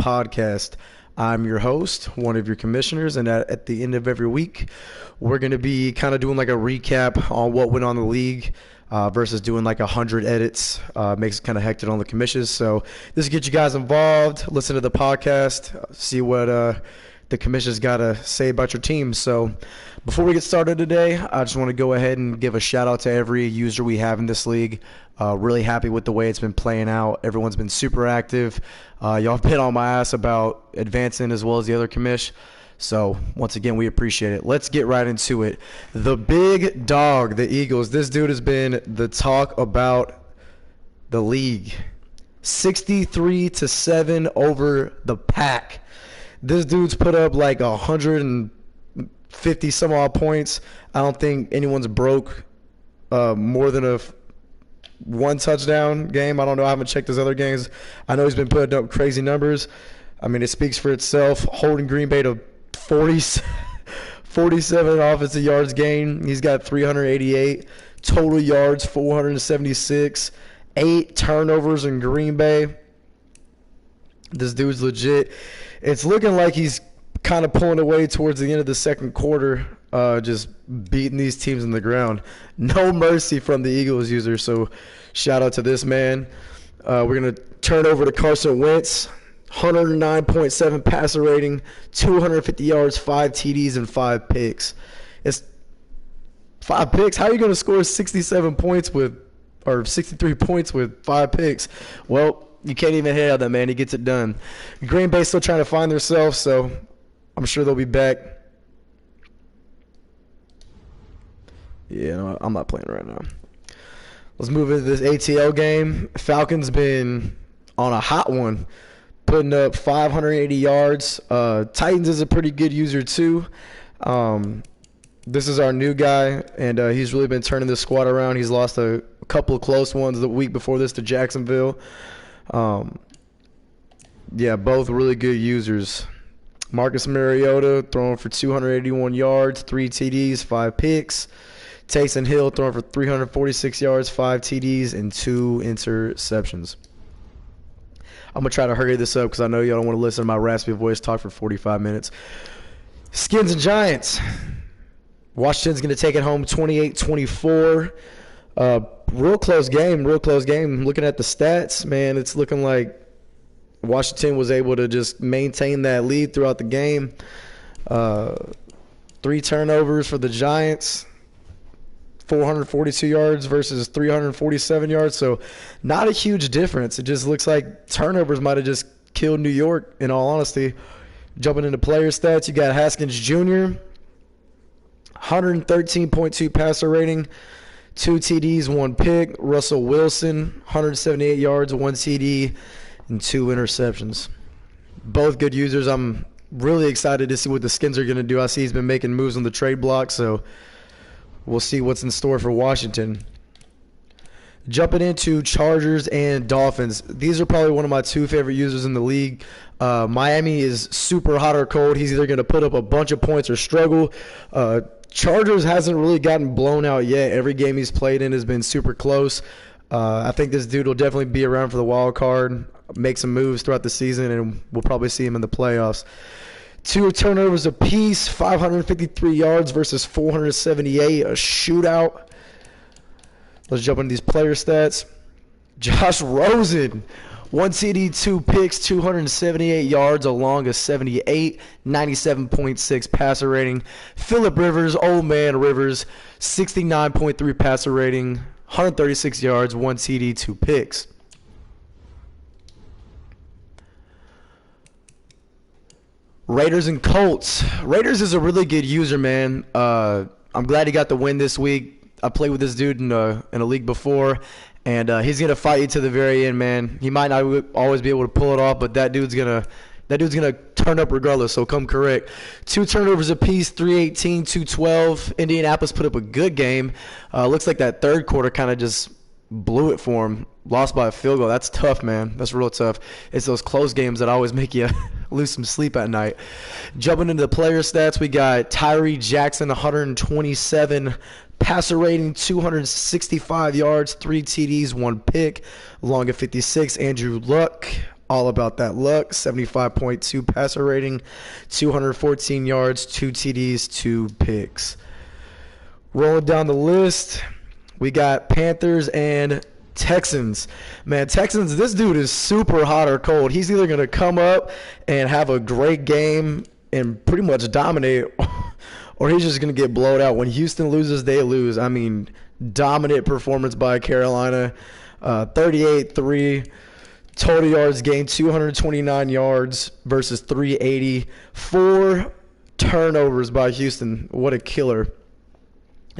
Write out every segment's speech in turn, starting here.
podcast. I'm your host, one of your commissioners, and at the end of every week, we're going to be kind of doing like a recap on what went on in the league versus doing like 100 edits. Makes it kind of hectic on the commissions. So this will get you guys involved, listen to the podcast, see what the commission's got to say about your team. So before we get started today, I just want to go ahead and give a shout out to every user we have in this league. Really happy with the way it's been playing out. Everyone's been super active. Y'all have been on my ass about advancing as well as the other commish. So once again, we appreciate it. Let's get right into it. The big dog, the Eagles. This dude has been the talk about the league. 63-7 over the Pack. This dude's put up like 150 some odd points. I don't think anyone's broke more than one touchdown game. I don't know. I haven't checked his other games. I know he's been putting up crazy numbers. I mean, it speaks for itself. Holding Green Bay to 47 offensive yards gain. He's got 388 total yards, 476, 8 turnovers in Green Bay. This dude's legit. It's looking like he's kind of pulling away towards the end of the second quarter, just beating these teams in the ground. No mercy from the Eagles user, so shout out to this man. We're going to turn over to Carson Wentz. 109.7 passer rating, 250 yards, 5 TDs, and 5 picks. It's 5 picks. How are you going to score 63 points with 5 picks? Well, you can't even hit out that man. He gets it done. Green Bay still trying to find themselves, so I'm sure they'll be back. Yeah, no, I'm not playing right now. Let's move into this ATL game. Falcons been on a hot one, putting up 580 yards. Titans is a pretty good user too. This is our new guy, and he's really been turning this squad around. He's lost a couple of close ones the week before this to Jacksonville. Yeah, both really good users. Marcus Mariota throwing for 281 yards, 3 TDs, 5 picks. Taysom Hill throwing for 346 yards, 5 TDs, and 2 interceptions. I'm going to try to hurry this up because I know y'all don't want to listen to my raspy voice talk for 45 minutes. Skins and Giants. Washington's going to take it home 28-24. Real close game. Looking at the stats, man, it's looking like Washington was able to just maintain that lead throughout the game. 3 turnovers for the Giants. 442 yards versus 347 yards, so not a huge difference. It just looks like turnovers might have just killed New York, in all honesty. Jumping into player stats, you got Haskins Jr., 113.2 passer rating, 2 TDs, 1 pick. Russell Wilson, 178 yards, 1 TD, and 2 interceptions. Both good users. I'm really excited to see what the Skins are going to do. I see he's been making moves on the trade block, so we'll see what's in store for Washington. Jumping into Chargers and Dolphins. These are probably one of my 2 favorite users in the league. Miami is super hot or cold. He's either going to put up a bunch of points or struggle. Chargers hasn't really gotten blown out yet. Every game he's played in has been super close. I think this dude will definitely be around for the wild card, make some moves throughout the season, and we'll probably see him in the playoffs. 2 turnovers apiece, 553 yards versus 478, a shootout. Let's jump into these player stats. Josh Rosen, 1 TD, 2 picks, 278 yards along a 78, 97.6 passer rating. Phillip Rivers, old man Rivers, 69.3 passer rating, 136 yards, 1 TD, 2 picks. Raiders and Colts. Raiders is a really good user, man. I'm glad he got the win this week. I played with this dude in a league before, and he's gonna fight you to the very end, man. He might not always be able to pull it off, but that dude's gonna turn up regardless. So come correct. 2 turnovers apiece, 318, 212. Indianapolis put up a good game. Looks like that third quarter kind of just blew it for him. Lost by a field goal. That's tough, man. That's real tough. It's those close games that always make you lose some sleep at night. Jumping into the player stats, we got Tyree Jackson, 127 passer rating, 265 yards, 3 TDs, 1 pick, along at 56. Andrew Luck, All about that luck. 75.2 passer rating, 214 yards, 2 TDs, 2 picks. Rolling down the list, we got Panthers and Texans. Man, Texans, this dude is super hot or cold. He's either going to come up and have a great game and pretty much dominate, or he's just going to get blowed out. When Houston loses, they lose. I mean, dominant performance by Carolina. 38-3. Total yards gained, 229 yards versus 380. 4 turnovers by Houston. What a killer.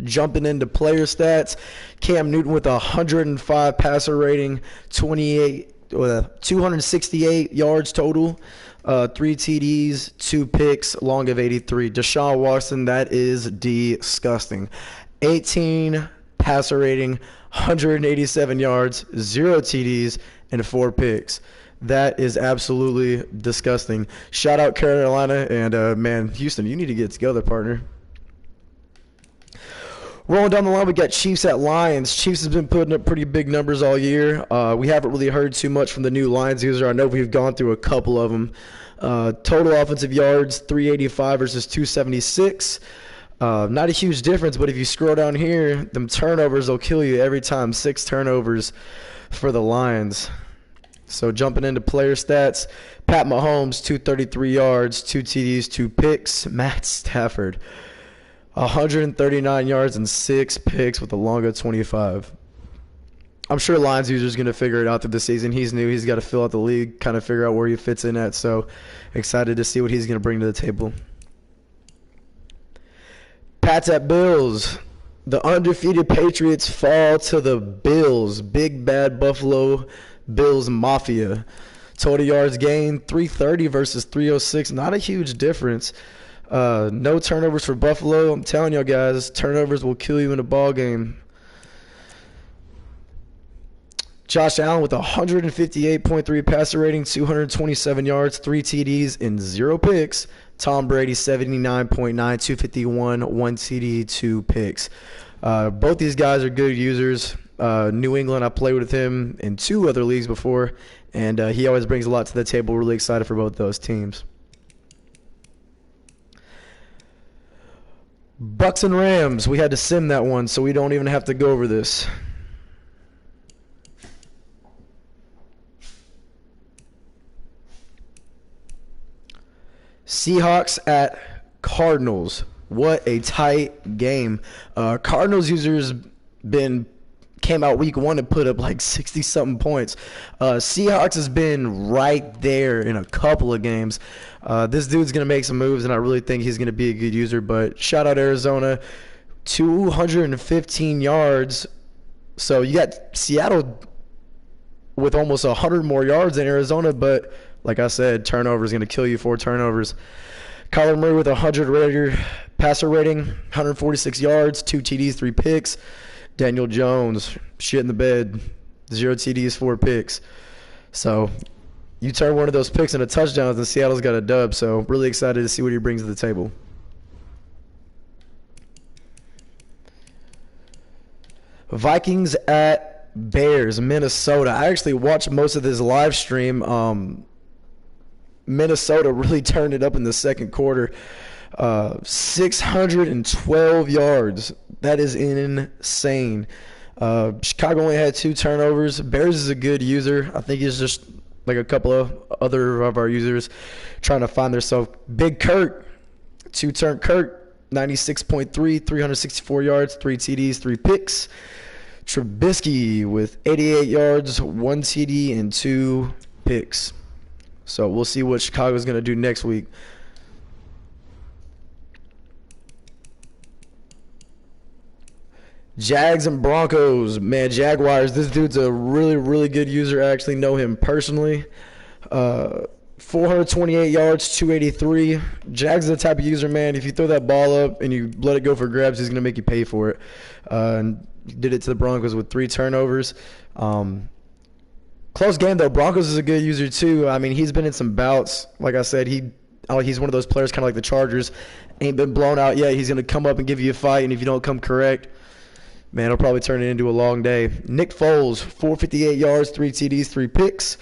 Jumping into player stats, Cam Newton with 105 passer rating, 268 yards total, 3 TDs, 2 picks, long of 83. Deshaun Watson, that is disgusting. 18 passer rating, 187 yards, 0 TDs, and 4 picks. That is absolutely disgusting. Shout out Carolina, and man, Houston, you need to get together, partner. Rolling down the line, we got Chiefs at Lions. Chiefs has been putting up pretty big numbers all year. We haven't really heard too much from the new Lions user. I know we've gone through a couple of them. Total offensive yards, 385 versus 276. Not a huge difference, but if you scroll down here, them turnovers will kill you every time. 6 turnovers for the Lions. So jumping into player stats, Pat Mahomes, 233 yards, 2 TDs, 2 picks. Matt Stafford, 139 yards and 6 picks with a long of 25. I'm sure Lions user's going to figure it out through the season. He's new. He's got to fill out the league, kind of figure out where he fits in at. So excited to see what he's going to bring to the table. Pats at Bills. The undefeated Patriots fall to the Bills. Big bad Buffalo Bills Mafia. Total yards gained, 330 versus 306. Not a huge difference. No turnovers for Buffalo. I'm telling y'all guys, turnovers will kill you in a ball game. Josh Allen with 158.3 passer rating, 227 yards, 3 TDs, and 0 picks. Tom Brady, 79.9, 251, 1 TD, 2 picks. Both these guys are good users. New England, I played with him in 2 other leagues before, and he always brings a lot to the table. Really excited for both those teams. Bucks and Rams. We had to sim that one, so we don't even have to go over this. Seahawks at Cardinals. What a tight game. Cardinals users came out week 1 and put up like 60-something points. Seahawks has been right there in a couple of games. This dude's going to make some moves, and I really think he's going to be a good user. But shout out Arizona, 215 yards. So you got Seattle with almost 100 more yards than Arizona, but like I said, turnover is going to kill you. 4 turnovers. Kyler Murray with 100 passer rating, 146 yards, 2 TDs, 3 picks. Daniel Jones, shit in the bed, 0 TDs, 4 picks. So you turn one of those picks into touchdowns, and Seattle's got a dub. So really excited to see what he brings to the table. Vikings at Bears, Minnesota. I actually watched most of this live stream. Minnesota really turned it up in the second quarter. 612 yards. That is insane. Chicago only had 2 turnovers. Bears is a good user. I think he's just like a couple of other of our users trying to find themselves. Big Kurt, 2-turn Kurt, 96.3, 364 yards, 3 TDs, 3 picks. Trubisky with 88 yards, 1 TD, and 2 picks. So we'll see what Chicago's going to do next week. Jags and Broncos. Man, Jaguars, this dude's a really, really good user. I actually know him personally. 428 yards, 283. Jags is the type of user, man, if you throw that ball up and you let it go for grabs, he's going to make you pay for it. And did it to the Broncos with 3 turnovers. Close game, though. Broncos is a good user, too. I mean, he's been in some bouts. Like I said, he's one of those players kind of like the Chargers. Ain't been blown out yet. He's going to come up and give you a fight, and if you don't come correct, man, it'll probably turn it into a long day. Nick Foles, 458 yards, 3 TDs, 3 picks.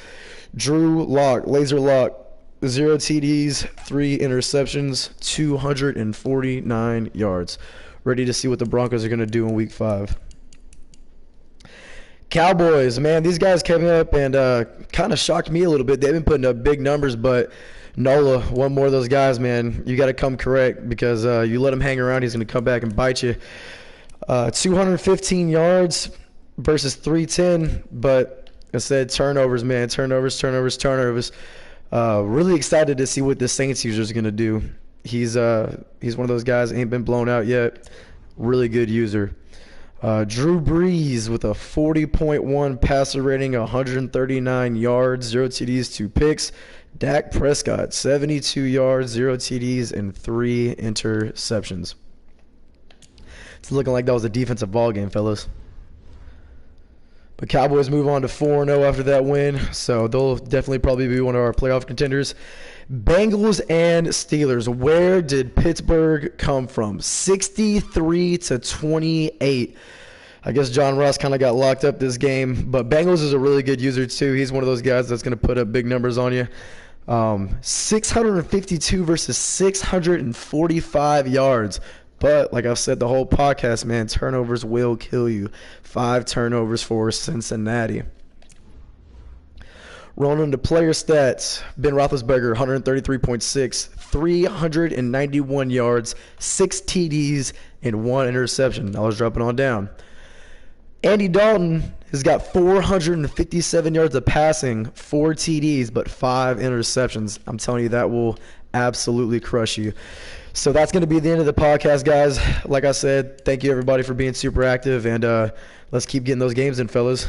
Drew Lock, laser lock, 0 TDs, 3 interceptions, 249 yards. Ready to see what the Broncos are going to do in Week 5. Cowboys, man, these guys came up and kind of shocked me a little bit. They've been putting up big numbers, but Nola, one more of those guys, man, you got to come correct because you let him hang around, he's going to come back and bite you. 215 yards versus 310, but I said turnovers, man, turnovers. Really excited to see what the Saints user is going to do. He's one of those guys, ain't been blown out yet. Really good user. Drew Brees with a 40.1 passer rating, 139 yards, 0 TDs, 2 picks. Dak Prescott, 72 yards, 0 TDs, and 3 interceptions. It's looking like that was a defensive ball game, fellas. But Cowboys move on to 4-0 after that win, so they'll definitely probably be one of our playoff contenders. Bengals and Steelers. Where did Pittsburgh come from? 63-28. I guess John Ross kind of got locked up this game, but Bengals is a really good user too. He's one of those guys that's going to put up big numbers on you. 652 versus 645 yards. But like I've said the whole podcast, man, turnovers will kill you. 5 turnovers for Cincinnati. Rolling into player stats, Ben Roethlisberger, 133.6, 391 yards, 6 TDs, and 1 interception. I was dropping on down. Andy Dalton has got 457 yards of passing, 4 TDs, but 5 interceptions. I'm telling you, that will absolutely crush you. So that's going to be the end of the podcast, guys. Like I said, thank you, everybody, for being super active, and let's keep getting those games in, fellas.